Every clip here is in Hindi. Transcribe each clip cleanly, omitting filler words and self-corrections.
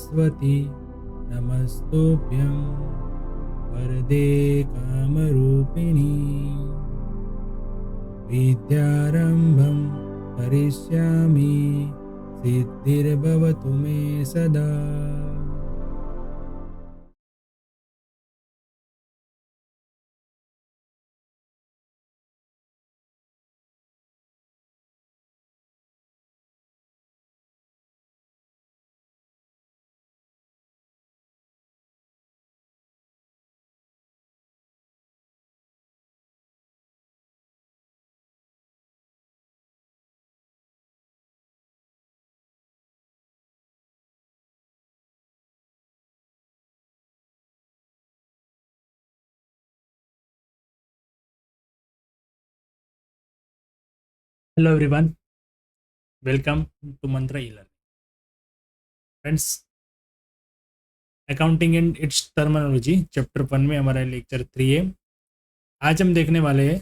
सरस्वती नमस्तुभ्यं वरदे कामरूपिणी विद्यारम्भं करिष्यामि सिद्धिर्भवतु मे सदा। Hello everyone, welcome to Mantra e-learning. Friends, accounting and its terminology chapter 1 में हमारा लेक्चर 3 है। आज हम देखने वाले हैं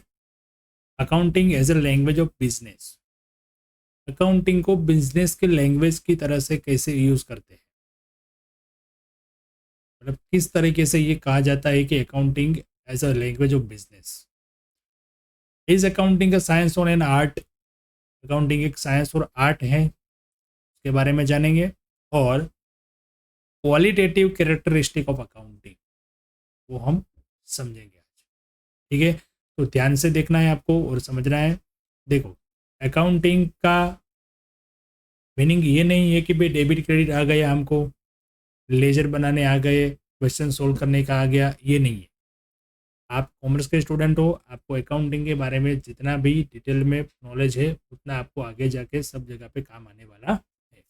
accounting as a language of business. Accounting को बिजनेस के लैंग्वेज की तरह से कैसे यूज करते हैं, मतलब किस तरीके से ये कहा जाता है कि accounting as a language of business. Is accounting का साइंस और एन आर्ट। अकाउंटिंग एक साइंस और आर्ट है, उसके बारे में जानेंगे। और क्वालिटेटिव कैरेक्टरिस्टिक ऑफ अकाउंटिंग वो हम समझेंगे आज। ठीक है, तो ध्यान से देखना है आपको और समझना है। देखो, अकाउंटिंग का मीनिंग ये नहीं है कि भाई डेबिट क्रेडिट आ गया, हमको लेजर बनाने आ गए, क्वेश्चन सोल्व करने का आ गया, ये नहीं है। आप कॉमर्स के स्टूडेंट हो, आपको अकाउंटिंग के बारे में जितना भी डिटेल में नॉलेज है उतना आपको आगे जाके सब जगह पे काम आने वाला है।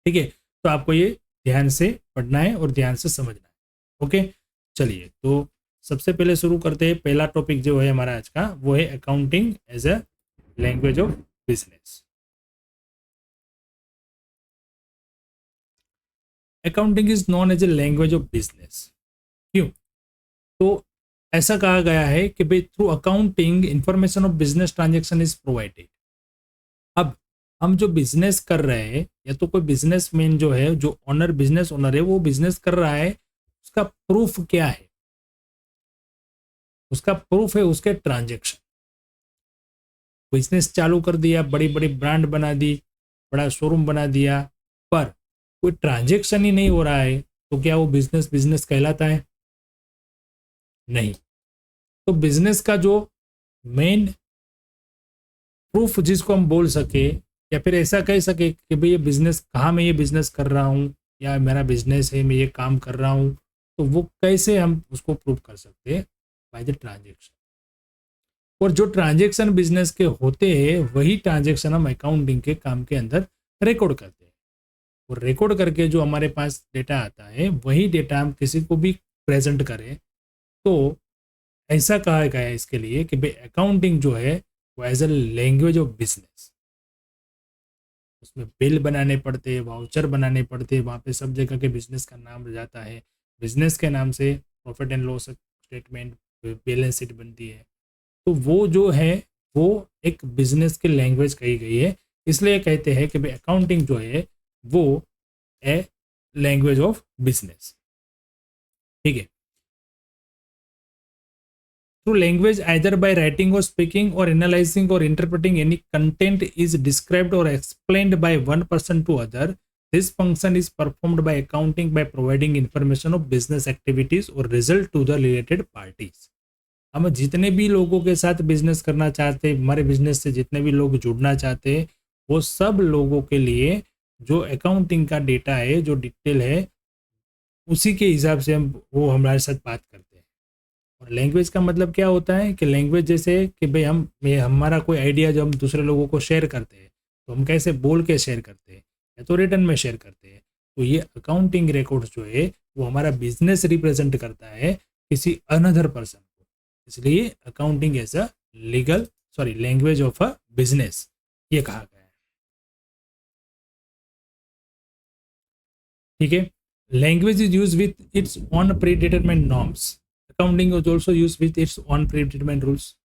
ठीक है, तो आपको ये ध्यान से पढ़ना है और ध्यान से समझना है। ओके, चलिए तो सबसे पहले शुरू करते हैं। पहला टॉपिक जो है हमारा आज का वो है accounting as a language of business. Accounting is known as a language of business. क्यों? तो ऐसा कहा गया है कि भाई through accounting information of business transaction is provided. अब हम जो बिजनेस कर रहे हैं, या तो कोई बिजनेसमैन जो है, जो ओनर, बिजनेस ओनर है, वो बिजनेस कर रहा है, उसका प्रूफ क्या है? उसका प्रूफ है उसके ट्रांजेक्शन। बिजनेस चालू कर दिया, बड़ी बड़ी ब्रांड बना दी, बड़ा शोरूम बना दिया, पर कोई ट्रांजेक्शन ही नहीं हो रहा है, तो क्या वो बिजनेस बिजनेस कहलाता है? नहीं। तो बिजनेस का जो मेन प्रूफ जिसको हम बोल सके, या फिर ऐसा कह सके कि भाई ये बिजनेस, कहाँ मैं ये बिजनेस कर रहा हूँ, या मेरा बिजनेस है, मैं ये काम कर रहा हूँ, तो वो कैसे हम उसको प्रूव कर सकते हैं? By the transaction. और जो ट्रांजेक्शन बिजनेस के होते हैं वही ट्रांजेक्शन हम अकाउंटिंग के काम के अंदर रिकॉर्ड करते हैं। और रिकॉर्ड करके जो हमारे पास डेटा आता है, वही डेटा हम किसी को भी प्रेजेंट करें, तो ऐसा कहा गया है इसके लिए कि भाई अकाउंटिंग जो है वो as a language of business. उसमें बिल बनाने पड़ते हैं, वाउचर बनाने पड़ते हैं, वहाँ पे सब जगह के बिजनेस का नाम जाता है, बिजनेस के नाम से profit and loss statement, balance sheet बनती है। तो वो जो है वो एक बिजनेस की लैंग्वेज कही गई है, इसलिए कहते हैं कि भाई अकाउंटिंग जो है वो ए लैंग्वेज ऑफ बिजनेस। ठीक है, through language either by writing or speaking or analyzing or interpreting any content is described or explained by one person to other. This function is performed by accounting by providing information of business activities or result to the related parties. हम जितने भी लोगों के साथ बिजनेस करना चाहते हैं, हमारे बिजनेस से जितने भी लोग जुड़ना चाहते हैं, वो सब लोगों के लिए जो अकाउंटिंग का डेटा है, जो डिटेल है, उसी के हिसाब से हम वो हमारे साथ बात करते हैं। और लैंग्वेज का मतलब क्या होता है कि लैंग्वेज जैसे कि भाई हमारा कोई आइडिया जो हम दूसरे लोगों को शेयर करते हैं, तो हम कैसे बोल के शेयर करते हैं या तो रिटर्न में शेयर करते हैं। तो ये अकाउंटिंग रिकॉर्ड जो है वो हमारा बिजनेस रिप्रेजेंट करता है किसी अनदर पर्सन को, इसलिए accounting as a language of a business ये कहा गया है। ठीक है, language is use with its own predetermined norms. Accounting is also use with its own predetermined rules.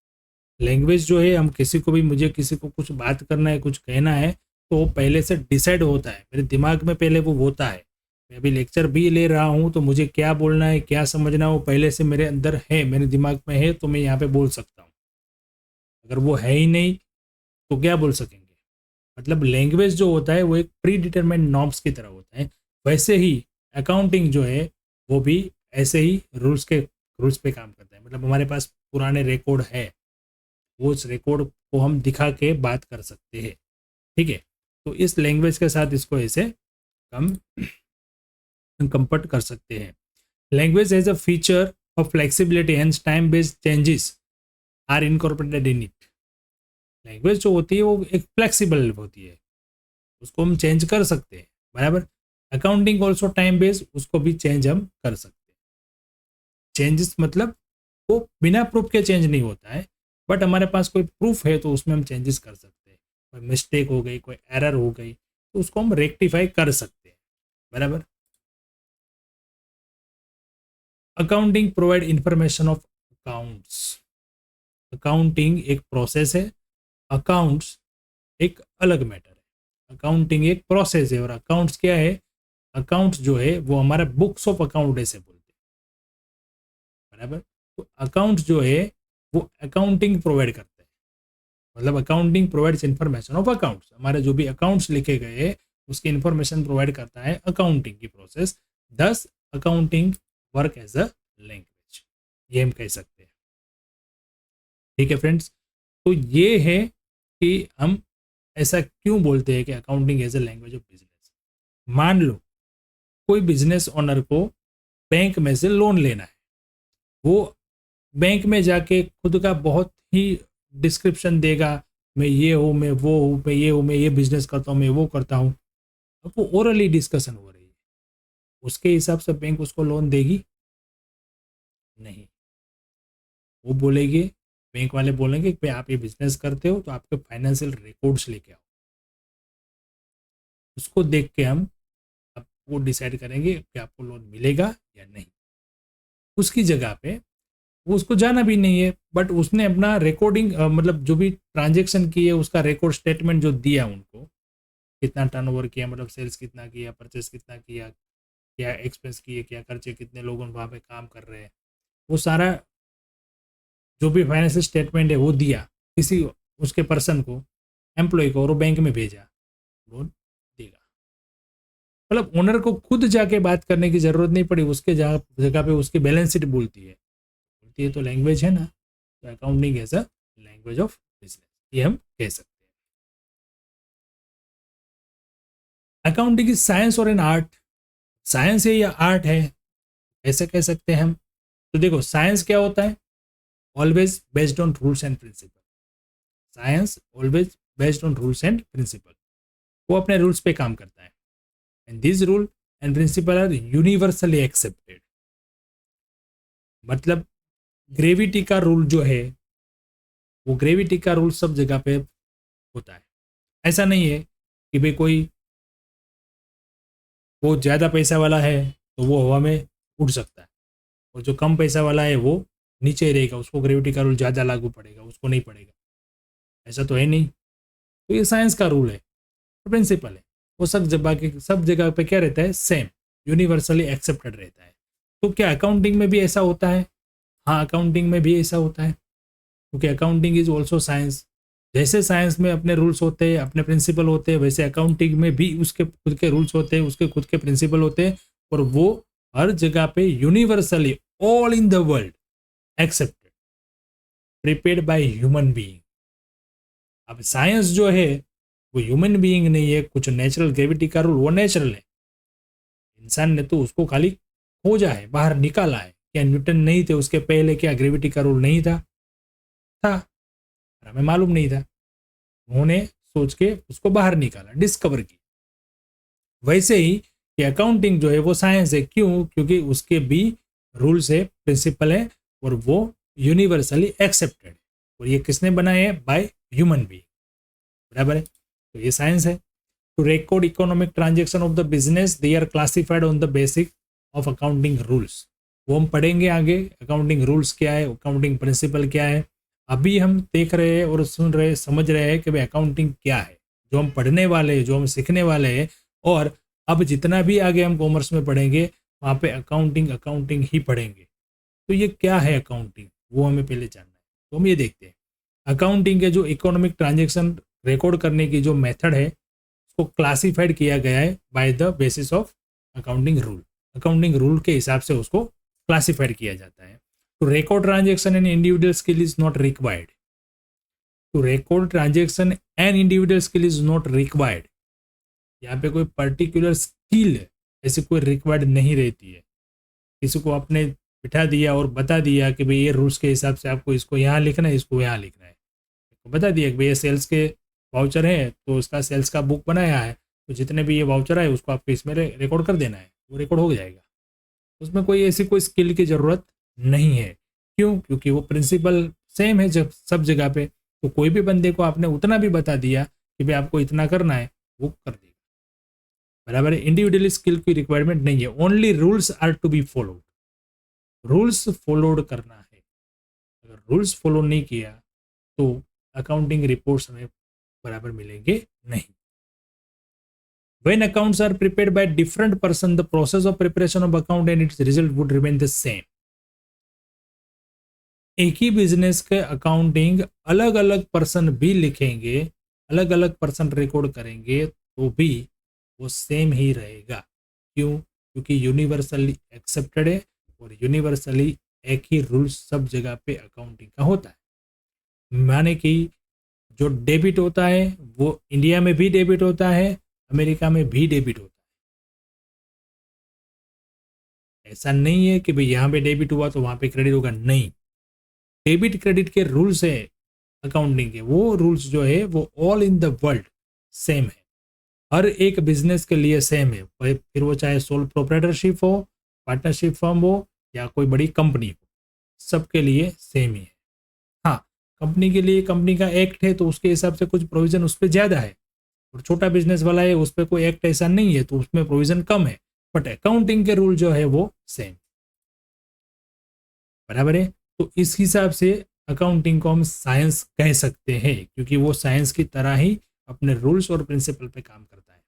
Language जो है, हम किसी को भी, मुझे किसी को कुछ बात करना है, कुछ कहना है, तो वो पहले से डिसाइड होता है, मेरे दिमाग में पहले वो होता है मैं अभी लेक्चर भी ले रहा हूँ तो मुझे क्या बोलना है, क्या समझना है, वो पहले से मेरे अंदर है, मेरे दिमाग में है, तो मैं यहाँ पे बोल सकता हूँ। अगर वो है ही नहीं तो क्या बोल सकेंगे। मतलब लैंग्वेज जो होता है वो एक प्री डिटरमाइंड नॉर्म्स की तरह होता है, वैसे ही अकाउंटिंग जो है वो भी ऐसे ही रूल्स पे काम करता है। मतलब हमारे पास पुराने रिकॉर्ड है, वो उस रिकॉर्ड को हम दिखा के बात कर सकते हैं। ठीक है, तो इस लैंग्वेज के साथ इसको ऐसे हम कंपर्ट कर सकते हैं। Language as a feature of flexibility and time based changes are incorporated in it. Language जो होती है वो एक फ्लेक्सिबल होती है, उसको हम चेंज कर सकते हैं, बराबर। अकाउंटिंग ऑल्सो टाइम बेस्ड, उसको भी चेंज हम कर सकते हैं। चेंजेस मतलब वो बिना प्रूफ के चेंज नहीं होता है, बट हमारे पास कोई प्रूफ है तो उसमें हम चेंजेस कर सकते हैं। कोई मिस्टेक हो गई, कोई एरर हो गई, तो उसको हम रेक्टिफाई कर सकते हैं, बराबर। Accounting provide information of accounts. Accounting एक प्रोसेस है, अकाउंट्स एक अलग मैटर है। अकाउंटिंग एक प्रोसेस है और अकाउंट्स क्या है, अकाउंट्स जो है वो हमारा बुक्स ऑफ अकाउंट ऐसे बोलते हैं, बराबर। तो अकाउंट्स जो है वो अकाउंटिंग प्रोवाइड करते हैं। मतलब accounting provides information of accounts, हमारे जो भी अकाउंट्स लिखे गए उसकी इंफॉर्मेशन प्रोवाइड करता है अकाउंटिंग की process. Thus accounting work as a language, ये हम कह सकते हैं। ठीक है फ्रेंड्स, तो ये है कि हम ऐसा क्यों बोलते हैं कि accounting as a language of business. मान लो कोई बिजनेस ओनर को बैंक में से लोन लेना है, वो बैंक में जाके खुद का बहुत ही डिस्क्रिप्शन देगा, मैं ये हूँ, मैं वो हूँ, मैं ये हूँ, मैं ये बिजनेस करता हूँ, मैं वो करता हूँ। अब वो ओरली डिस्कशन हो रही है, उसके हिसाब से बैंक उसको लोन देगी नहीं। वो बोलेगी, बैंक वाले बोलेंगे कि आप ये बिजनेस करते हो तो आपके फाइनेंशियल रिकॉर्ड्स लेके आओ, उसको देख के हम अब वो डिसाइड करेंगे कि आपको लोन मिलेगा या नहीं। उसकी जगह पे वो उसको जाना भी नहीं है, बट उसने अपना रिकॉर्डिंग मतलब जो भी ट्रांजेक्शन की है उसका रिकॉर्ड स्टेटमेंट जो दिया उनको, कितना टर्नओवर किया, मतलब सेल्स कितना किया, परचेस कितना किया, क्या एक्सपेंस किए, क्या खर्चे, कितने लोग वहाँ पे काम कर रहे हैं, वो सारा जो भी फाइनेंशियल स्टेटमेंट है वो दिया किसी उसके पर्सन को, एम्प्लॉय को, और वो बैंक में भेजा, लोन देगा। मतलब ओनर को खुद जाके बात करने की जरूरत नहीं पड़ी, उसके जगह पे उसकी बैलेंस शीट बोलती है तो लैंग्वेज है ना। तो accounting as a language of business, ये हम कह सकते हैं। अकाउंटिंग इज साइंस और एन आर्ट। साइंस है या आर्ट है, ऐसे कह सकते हैं हम। तो देखो साइंस क्या होता है, always based on rules and principle. Science always based on rules and principle, वो अपने रूल्स पे काम करता है। And this rule and principle are universally accepted. मतलब ग्रेविटी का रूल जो है, वो ग्रेविटी का रूल सब जगह पे होता है। ऐसा नहीं है कि भाई कोई बहुत ज़्यादा पैसा वाला है तो वो हवा में उड़ सकता है, और जो कम पैसा वाला है वो नीचे रहेगा, उसको ग्रेविटी का रूल ज़्यादा लागू पड़ेगा, उसको नहीं पड़ेगा। ऐसा तो है नहीं। तो ये साइंस का रूल है, प्रिंसिपल है, वो सब जगह पे क्या रहता है, सेम, यूनिवर्सली एक्सेप्टेड रहता है। तो क्या अकाउंटिंग में भी ऐसा होता है? हाँ, अकाउंटिंग में भी ऐसा होता है, क्योंकि अकाउंटिंग इज ऑल्सो साइंस। जैसे साइंस में अपने रूल्स होते हैं, अपने प्रिंसिपल होते हैं, वैसे अकाउंटिंग में भी उसके खुद के रूल्स होते हैं, उसके खुद के प्रिंसिपल होते हैं, और वो हर जगह पे universally all in the world accepted, prepared by human being. अब साइंस जो है वो ह्यूमन बीइंग नहीं है, कुछ नेचुरल ग्रेविटी का रूल वो नेचुरल है, इंसान ने तो उसको खाली खोजा है, बाहर निकाला है। क्या न्यूटन नहीं थे उसके पहले, क्या ग्रेविटी का रूल नहीं था? था, हमें मालूम नहीं था, उन्होंने सोच के उसको बाहर निकाला, डिस्कवर की। वैसे ही कि अकाउंटिंग जो है वो साइंस है, क्यों? क्योंकि उसके भी रूल्स है, प्रिंसिपल है, और वो यूनिवर्सली एक्सेप्टेड है, और ये किसने बनाए हैं? बाय ह्यूमन बीइंग, बराबर है। तो ये साइंस है। To record economic transaction of the business they are classified on the basic of accounting rules. वो हम पढ़ेंगे आगे, अकाउंटिंग रूल्स क्या है, अकाउंटिंग प्रिंसिपल क्या है। अभी हम देख रहे हैं और सुन रहे, समझ रहे हैं कि भाई अकाउंटिंग क्या है, जो हम पढ़ने वाले हैं, जो हम सीखने वाले हैं। और अब जितना भी आगे हम कॉमर्स में पढ़ेंगे वहाँ पे अकाउंटिंग ही पढ़ेंगे। तो ये क्या है अकाउंटिंग, वो हमें पहले जानना है। तो हम ये देखते हैं अकाउंटिंग के जो इकोनॉमिक ट्रांजेक्शन रिकॉर्ड करने की जो मेथड है उसको क्लासिफाइड किया गया है by the basis of accounting rule. Accounting rule के हिसाब से उसको क्लासिफाइड किया जाता है। To record transaction and individual skill is not required. To record transaction and individual skill is not required. यहाँ पे कोई पर्टिकुलर स्किल ऐसी कोई रिक्वायर्ड नहीं रहती है। किसी को आपने बिठा दिया और बता दिया कि भाई ये रूल्स के हिसाब से आपको इसको यहाँ लिखना है, इसको यहाँ लिखना है, बता दिया कि भाई ये सेल्स के वाउचर है तो उसका सेल्स का बुक बनाया है, तो जितने भी ये वाउचर है उसको आपको इसमें रिकॉर्ड कर देना है, वो रिकॉर्ड हो जाएगा। उसमें कोई ऐसी कोई स्किल की ज़रूरत नहीं है। क्यों? क्योंकि वो प्रिंसिपल सेम है जब सब जगह पे। तो कोई भी बंदे को आपने उतना भी बता दिया कि भाई आपको इतना करना है, वो कर देगा, बराबर है। इंडिविजुअली स्किल की रिक्वायरमेंट नहीं है, only rules are to be followed. Rules followed करना है। अगर रूल्स फॉलो नहीं किया तो अकाउंटिंग रिपोर्ट्स हमें बराबर मिलेंगे नहीं। When accounts are prepared by different person, the process of preparation of account and its result would remain the same. एक ही बिजनेस के अकाउंटिंग अलग अलग पर्सन भी लिखेंगे, अलग अलग पर्सन रिकॉर्ड करेंगे तो भी वो सेम ही रहेगा। क्यों? क्योंकि यूनिवर्सली एक्सेप्टेड है और यूनिवर्सली एक ही रूल सब जगह पे अकाउंटिंग का होता है। माने कि जो डेबिट होता है वो इंडिया में भी डेबिट होता है, अमेरिका में भी डेबिट होता है। ऐसा नहीं है कि भाई यहाँ पे डेबिट हुआ तो वहाँ पे क्रेडिट होगा, नहीं। डेबिट क्रेडिट के रूल्स है अकाउंटिंग के, वो रूल्स जो है वो all in the world same है, हर एक बिजनेस के लिए सेम है। फिर वो चाहे सोल प्रोप्राइटरशिप हो, पार्टनरशिप फर्म हो या कोई बड़ी कंपनी हो, सबके लिए सेम ही है। हाँ, कंपनी के लिए कंपनी का एक्ट है तो उसके हिसाब से कुछ प्रोविजन उस पर ज़्यादा है, और छोटा बिजनेस वाला है उस पर कोई एक्ट ऐसा नहीं है तो उसमें प्रोविजन कम है, बट अकाउंटिंग के रूल जो है वो सेम, बराबर है। तो इस हिसाब से अकाउंटिंग को हम साइंस कह सकते हैं, क्योंकि वो साइंस की तरह ही अपने रूल्स और प्रिंसिपल पे काम करता है।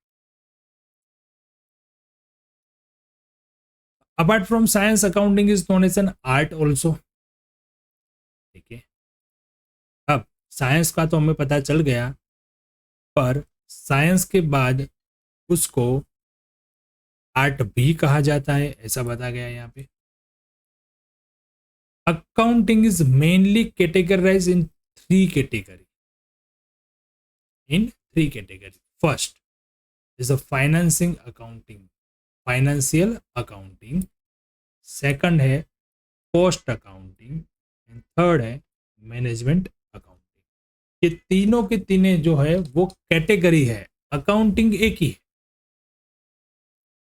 Apart from science accounting is known as an art also. ठीक है, अब साइंस का तो हमें पता चल गया, पर साइंस के बाद उसको आर्ट भी कहा जाता है, ऐसा बता गया यहाँ पे। Accounting is mainly categorise in three category. First is a financing accounting, financial accounting. Second है कॉस्ट अकाउंटिंग एंड थर्ड है मैनेजमेंट अकाउंटिंग। ये तीनों के तीनों जो है वो कैटेगरी है, अकाउंटिंग एक ही है,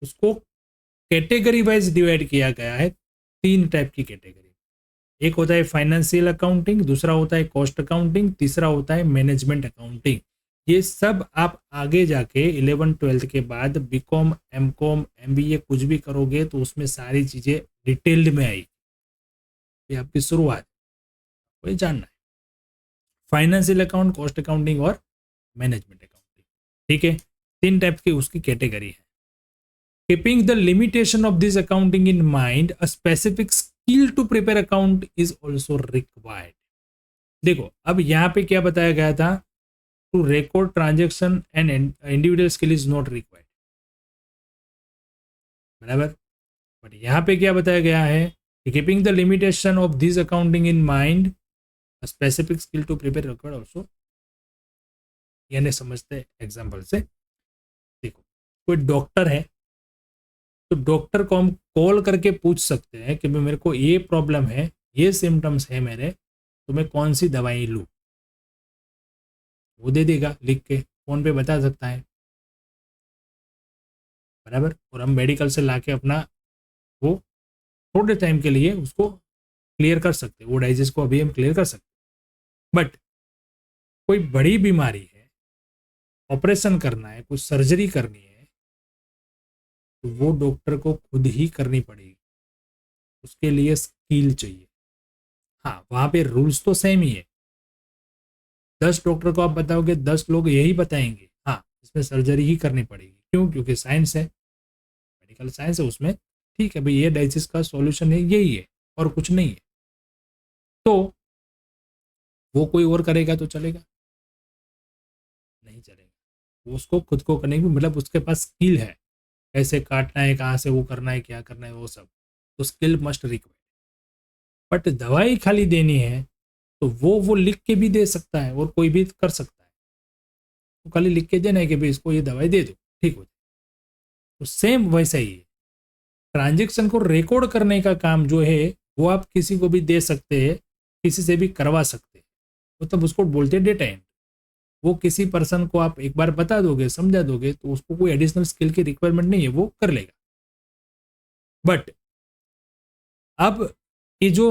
उसको कैटेगरी वाइज डिवाइड किया गया है। तीन टाइप की कैटेगरी, एक होता है फाइनेंशियल अकाउंटिंग, दूसरा होता है कॉस्ट अकाउंटिंग, तीसरा होता है मैनेजमेंट अकाउंटिंग। ये सब आप आगे जाके 11-12 के बाद बीकॉम, एमकॉम, एमबीए कुछ भी करोगे तो उसमें सारी चीजें डिटेल्ड में आएगी। ये आपकी शुरुआत, कोई जानना है फाइनेंशियल अकाउंट, कॉस्ट अकाउंटिंग और मैनेजमेंट अकाउंटिंग। ठीक है, तीन टाइप की उसकी कैटेगरी है। Keeping the limitation of this accounting in mind, a specific skill to prepare account is also required. देखो, अब यहाँ पे क्या बताया गया था, to record transaction and individual skill is not required, बराबर। बट यहाँ पे क्या बताया गया है कि keeping the limitation of this accounting in mind, a specific skill to prepare record also. यानी समझते एग्जाम्पल से, देखो कोई डॉक्टर है तो डॉक्टर को हम कॉल करके पूछ सकते हैं कि मेरे को ये प्रॉब्लम है, ये सिम्टम्स है मेरे, तो मैं कौन सी दवाई लूँ, वो दे देगा लिख के, फोन पे बता सकता है, बराबर। और हम मेडिकल से लाके अपना वो थोड़े टाइम के लिए उसको क्लियर कर सकते हैं, वो डाइजेस्ट को अभी हम क्लियर कर सकते हैं। बट कोई बड़ी बीमारी है, ऑपरेशन करना है, कुछ सर्जरी करनी है, तो वो डॉक्टर को खुद ही करनी पड़ेगी, उसके लिए स्किल चाहिए। हाँ, वहाँ पे रूल्स तो सेम ही है, 10 डॉक्टर को आप बताओगे 10 लोग यही बताएंगे हाँ इसमें सर्जरी ही करनी पड़ेगी। क्यों? क्योंकि साइंस है, मेडिकल साइंस है उसमें, ठीक है भाई ये डाइसिस का सॉल्यूशन है, यही है और कुछ नहीं है, तो वो कोई और करेगा तो चलेगा? नहीं चलेगा। वो उसको खुद को करने की, मतलब उसके पास स्किल है, कैसे काटना है, कहाँ से वो करना है, क्या करना है, वो सब, तो स्किल मस्ट रिक्वायर्ड। बट दवाई खाली देनी है तो वो लिख के भी दे सकता है और कोई भी कर सकता है, तो खाली लिख के देना है कि भाई इसको ये दवाई दे दो, ठीक हो जाए। तो सेम वैसा ही है, ट्रांजेक्शन को रिकॉर्ड करने का काम जो है वो आप किसी को भी दे सकते हैं, किसी से भी करवा सकते हैं, मतलब उसको बोलते हैं डेटा एंट्री। वो किसी पर्सन को आप एक बार बता दोगे, समझा दोगे, तो उसको कोई एडिशनल स्किल की रिक्वायरमेंट नहीं है, वो कर लेगा। बट अब ये जो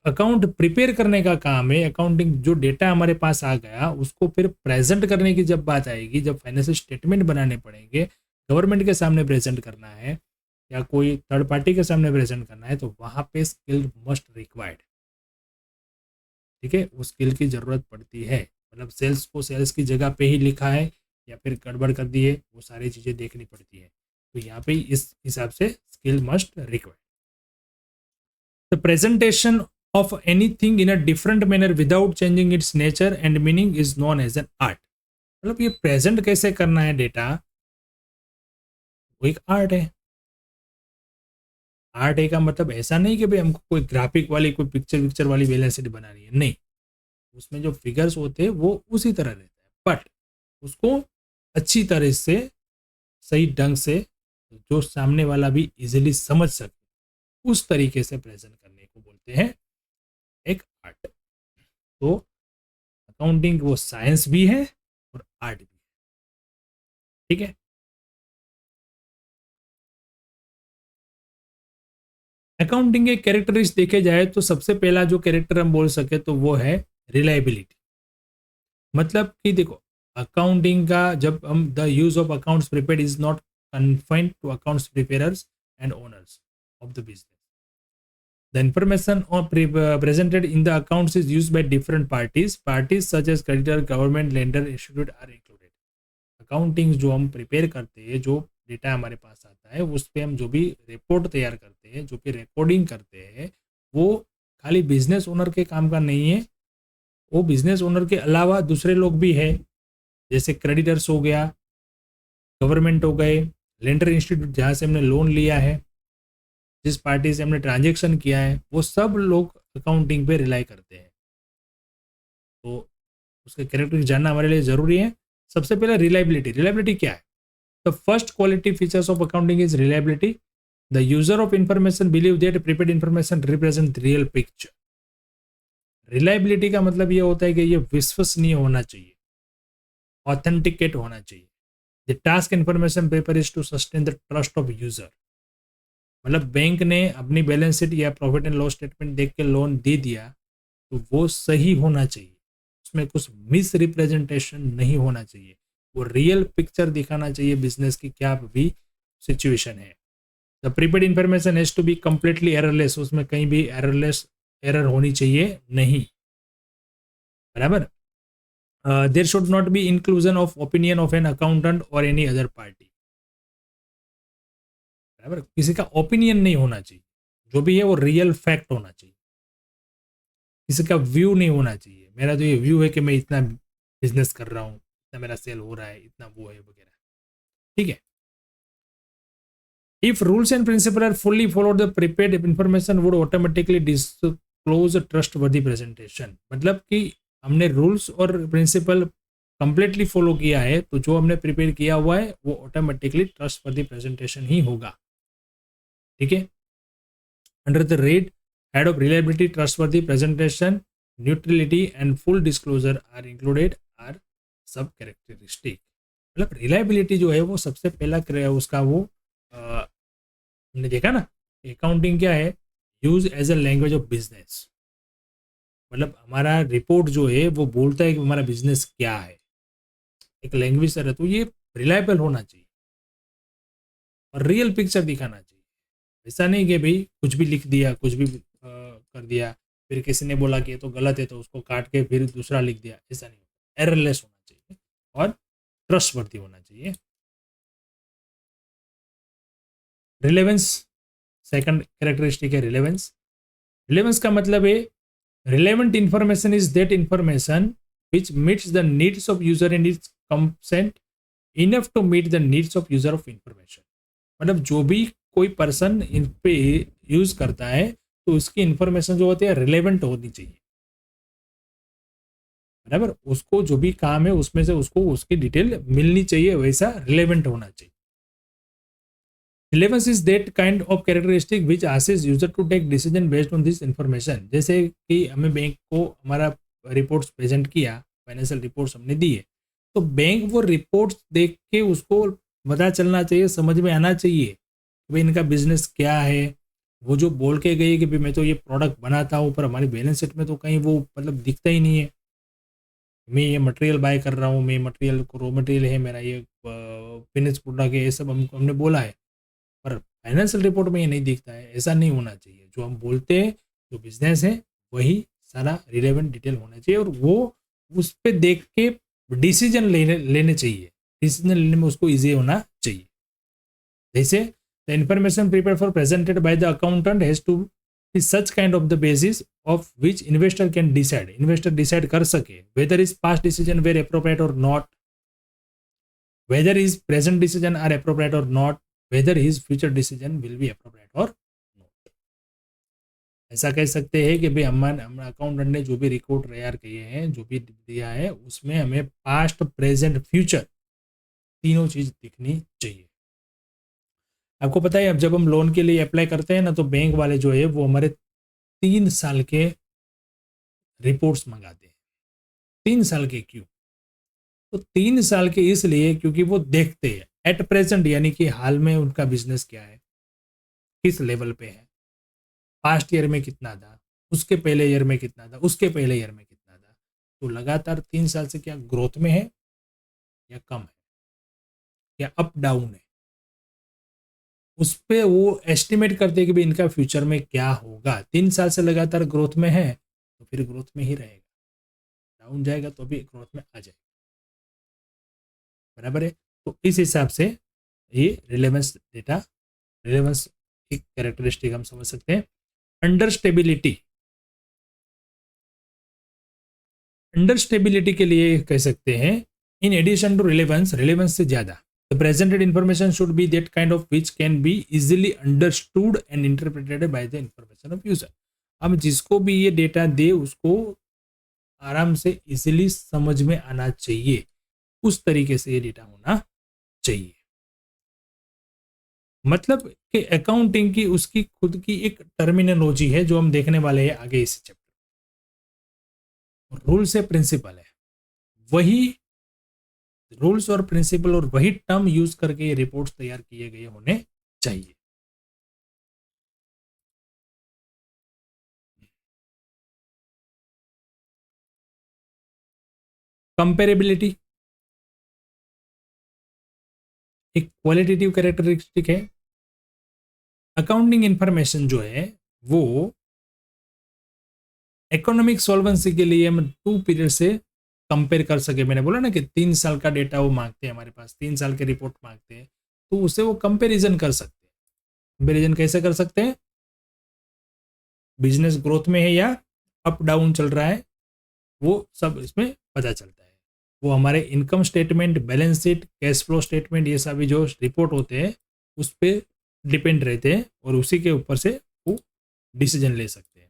अकाउंट प्रिपेयर करने का काम है, अकाउंटिंग जो डेटा हमारे पास आ गया उसको फिर प्रेजेंट करने की जब बात आएगी, जब फाइनेंशियल स्टेटमेंट बनाने पड़ेंगे, गवर्नमेंट के सामने प्रेजेंट करना है या कोई थर्ड पार्टी के सामने प्रेजेंट करना है, तो वहां पे स्किल मस्ट रिक्वायर्ड। ठीक है, उस स्किल की जरूरत पड़ती है, मतलब सेल्स को सेल्स की जगह पे ही लिखा है या फिर गड़बड़ कर दी है, वो सारी चीजें देखनी पड़ती है, तो यहाँ पे इस हिसाब से skill must required. The presentation of anything in a different manner without changing its nature and meaning is known as an art। मतलब ये प्रेजेंट कैसे करना है डेटा, वो एक आर्ट है। आर्ट है का मतलब ऐसा नहीं कि भाई हमको कोई ग्राफिक वाली, कोई पिक्चर पिक्चर वाली बैलेंस शीट बनानी है, नहीं, उसमें जो फिगर्स होते हैं वो उसी तरह रहता है, बट उसको अच्छी तरह से, सही ढंग से, जो सामने वाला भी इजिली समझ सके उस तरीके से प्रेजेंट करने को बोलते हैं एक आर्ट। तो अकाउंटिंग वो साइंस भी है और आर्ट भी है। ठीक है, अकाउंटिंग के कैरेक्टरिस्ट देखे जाए तो सबसे पहला जो कैरेक्टर हम बोल सके तो वो है रिलायबिलिटी। मतलब कि देखो, अकाउंटिंग का जब हम the use of accounts prepared is not confined to accounts preparers and owners of the business. The information presented in the accounts is used by different parties. Parties such as creditor, government, lender, institute are included. Accounting जो हम प्रिपेयर करते हैं, जो डेटा हमारे पास आता है, उस पर हम जो भी रिपोर्ट तैयार करते हैं, जो भी रिकॉर्डिंग करते हैं, वो खाली बिजनेस ओनर के काम का नहीं है, वो बिजनेस ओनर के अलावा दूसरे लोग भी है, जैसे क्रेडिटर्स हो गया, गवर्नमेंट हो गए, लेंडर इंस्टीट्यूट जहाँ से हमने लोन लिया है, जिस पार्टी से हमने ट्रांजेक्शन किया है, वो सब लोग अकाउंटिंग पे रिलाई करते हैं। तो उसके कैरेक्टर जानना हमारे लिए ज़रूरी है। सबसे पहले रिलायबिलिटी। रिलायबिलिटी क्या है? The first quality features of accounting is reliability. The user of information believe that prepaid information represent real picture. Reliability का मतलब ये होता है कि ये विश्वसनीय होना चाहिए, ऑथेंटिकेट होना चाहिए। The task information paper is to sustain the trust of user. मतलब बैंक ने अपनी बैलेंस शीट या प्रॉफिट एंड लॉस स्टेटमेंट देख के लोन दे दिया, तो वो सही होना चाहिए, उसमें कुछ मिस रिप्रेजेंटेशन नहीं होना चाहिए, वो रियल पिक्चर दिखाना चाहिए बिजनेस की क्या भी सिचुएशन है। The prepaid information has to be completely errorless, उसमें कहीं भी एरर होनी चाहिए नहीं, बराबर। There should not be inclusion of opinion of an accountant और एनी अदर पार्टी, बराबर, किसी का ओपिनियन नहीं होना चाहिए, जो भी है वो रियल फैक्ट होना चाहिए, किसी का व्यू नहीं होना चाहिए, मेरा तो ये व्यू है कि मैं इतना बिजनेस कर रहा हूँ, इतना मेरा सेल हो रहा है, इतना वो है वगैरह। ठीक है, if rules and principle are fully followed the prepaid information would automatically disclose trustworthy presentation. मतलब कि हमने रूल्स और प्रिंसिपल कंप्लीटली फॉलो किया है, तो जो हमने प्रिपेयर किया हुआ है वो ऑटोमेटिकली ट्रस्टवर्दी प्रेजेंटेशन ही होगा। ठीक है, under the red head of reliability, trustworthy presentation, neutrality and full disclosure are included are sub characteristic. मतलब रिलायबिलिटी जो है वो सबसे पहला उसका वो हमने देखा ना, अकाउंटिंग क्या है, use as a language of business. मतलब हमारा रिपोर्ट जो है वो बोलता है कि हमारा बिजनेस क्या है, एक लैंग्वेज सर है, तो ये रिलायबल होना चाहिए और रियल पिक्चर दिखाना चाहिए। ऐसा नहीं कि भाई कुछ भी लिख दिया, कुछ भी कर दिया, फिर किसी ने बोला कि ये तो गलत है तो उसको काट के फिर दूसरा लिख दिया, ऐसा नहीं, एररलेस होना चाहिए और ट्रस्टवर्दी होना चाहिए। रिलेवेंस सेकंड कैरेक्टरिस्टिक है रिलेवेंस। रिलेवेंस का मतलब है relevant information is that information which meets the needs of user and is consent enough to meet the needs of user of information. मतलब जो भी कोई पर्सन इन पे यूज करता है तो उसकी इंफॉर्मेशन जो होती है रिलेवेंट होनी चाहिए, बराबर। उसको जो भी काम है उसमें से उसको उसकी डिटेल मिलनी चाहिए, वैसा रिलेवेंट होना चाहिए। Relevance is that kind of characteristic which asks user to take decision based on this information. जैसे कि हमें बैंक को हमारा रिपोर्ट्स प्रेजेंट किया, फाइनेंशियल रिपोर्ट्स हमने दी है, तो बैंक वो रिपोर्ट्स देख के उसको पता चलना चाहिए, समझ में आना चाहिए कि भाई इनका बिजनेस क्या है। वो जो बोल के गए कि भाई मैं तो ये प्रोडक्ट बनाता हूँ, पर हमारी बैलेंस शीट में तो कहीं वो मतलब दिखता ही नहीं है। मैं ये मटेरियल बाय कर रहा हूँ, मैं मटेरियल को रॉ मटेरियल है मेरा, ये फिनिश प्रोडक्ट है, ये सब हमने बोला है, पर फाइनेंशियल रिपोर्ट में ये नहीं दिखता है। ऐसा नहीं होना चाहिए। जो हम बोलते हैं जो बिजनेस है वही सारा रिलेवेंट डिटेल होना चाहिए, और वो उस पर देख के डिसीजन लेने चाहिए। डिसीजन लेने में उसको ईजी होना चाहिए। जैसे the information prepare for presented by the accountant has to be such kind of the basis of which investor can decide. Investor decide कर सके whether is past decision were appropriate or not, whether is present decision are appropriate or not, whether his future decision will be appropriate or not. ऐसा कह सकते हैं कि भाई हमारे अकाउंटेंट ने जो भी रिकॉर्ड तैयार किए हैं, जो भी दिया है, उसमें हमें पास्ट प्रेजेंट फ्यूचर तीनों चीज दिखनी चाहिए। आपको पता है अब जब हम लोन के लिए अप्लाई करते हैं ना, तो बैंक वाले जो है वो हमारे 3 साल के रिपोर्ट्स मंगाते हैं। 3 साल के क्यों? तो 3 साल के इसलिए क्योंकि वो देखते हैं एट प्रेजेंट, यानी कि हाल में उनका बिजनेस क्या है, किस लेवल पे है, पास्ट ईयर में कितना था, उसके पहले ईयर में कितना था, उसके पहले ईयर में कितना था। तो लगातार 3 साल से क्या ग्रोथ में है या कम है या अप डाउन है, उस पर वो एस्टिमेट करते हैं कि भाई इनका फ्यूचर में क्या होगा। 3 साल से लगातार ग्रोथ में है तो फिर ग्रोथ में ही रहेगा, डाउन जाएगा तो भी ग्रोथ में आ जाएगा, बराबर है। तो इस हिसाब से ये रिलेवेंस डेटा, रिलेवेंस एक कैरेक्टरिस्टिक हम समझ सकते हैं। अंडर स्टेबिलिटी, अंडर स्टेबिलिटी के लिए कह सकते हैं in addition to relevance, relevance से ज्यादा the presented information should be that kind of which can be easily understood and interpreted by the information of user. हम जिसको भी ये डेटा दे उसको आराम से इजिली समझ में आना चाहिए, उस तरीके से ये डेटा होना चाहिए। मतलब कि अकाउंटिंग की उसकी खुद की एक टर्मिनोलॉजी है जो हम देखने वाले हैं आगे इस चैप्टर। रूल्स है, प्रिंसिपल है, वही रूल्स और प्रिंसिपल और वही टर्म यूज करके ये रिपोर्ट्स तैयार किए गए होने चाहिए। कंपेरेबिलिटी एक क्वालिटेटिव कैरेक्टरिस्टिक है। अकाउंटिंग इंफॉर्मेशन जो है वो इकोनॉमिक सॉल्वेंसी के लिए हम 2 पीरियड से कंपेयर कर सके। मैंने बोला ना कि 3 साल का डेटा वो मांगते हैं, हमारे पास 3 साल के रिपोर्ट मांगते हैं, तो उसे वो कंपेरिजन कर सकते हैं। कंपेरिजन कैसे कर सकते हैं? बिजनेस ग्रोथ में है या अप डाउन चल रहा है, वो सब इसमें पता चलता है। वो हमारे income statement, balance sheet, cash flow statement, ये सभी जो रिपोर्ट होते हैं उस पर डिपेंड रहते हैं और उसी के ऊपर से वो डिसीजन ले सकते हैं।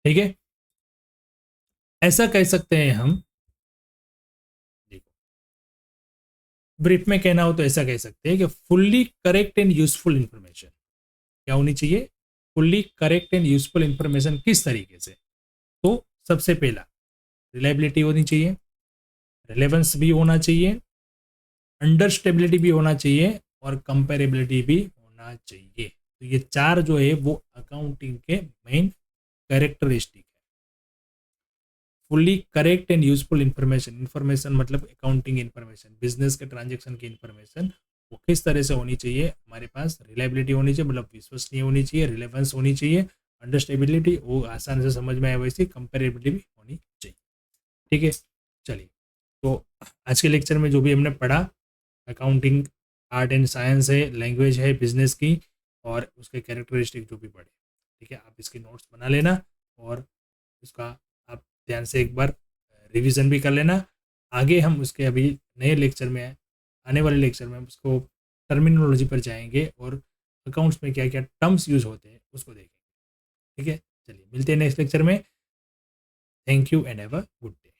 ठीक है, ऐसा कह सकते हैं हम। देखो, ब्रीफ में कहना हो तो ऐसा कह सकते हैं कि fully correct and useful information क्या होनी चाहिए? Fully correct and useful information किस तरीके से? तो सबसे पहला रिलायबिलिटी होनी चाहिए, रिलेवेंस भी होना चाहिए, अंडरस्टेबिलिटी भी होना चाहिए और कंपेरेबिलिटी भी होना चाहिए। तो ये 4 जो है वो अकाउंटिंग के मेन कैरेक्टरिस्टिक है। Fully correct and useful information, information मतलब अकाउंटिंग इंफॉर्मेशन, बिजनेस के ट्रांजेक्शन की इंफॉर्मेशन वो किस तरह से होनी चाहिए? हमारे पास रिलायबिलिटी होनी चाहिए, मतलब विश्वसनीय होनी चाहिए, रिलेवेंस होनी चाहिए, अंडरस्टेबिलिटी वो आसान से समझ में आए वैसी, कंपेरेबिलिटी भी होनी चाहिए। ठीक है, चलिए, तो आज के लेक्चर में जो भी हमने पढ़ा अकाउंटिंग आर्ट एंड साइंस है, लैंग्वेज है बिजनेस की, और उसके कैरेक्टरिस्टिक जो भी पढ़े। ठीक है, आप इसके नोट्स बना लेना और उसका आप ध्यान से एक बार रिवीजन भी कर लेना। आगे हम उसके अभी नए लेक्चर में, आने वाले लेक्चर में हम उसको टर्मिनोलॉजी पर जाएंगे और अकाउंट्स में क्या क्या टर्म्स यूज होते हैं उसको देखेंगे। ठीक है, चलिए मिलते हैं नेक्स्ट लेक्चर में। Thank you and have a good day.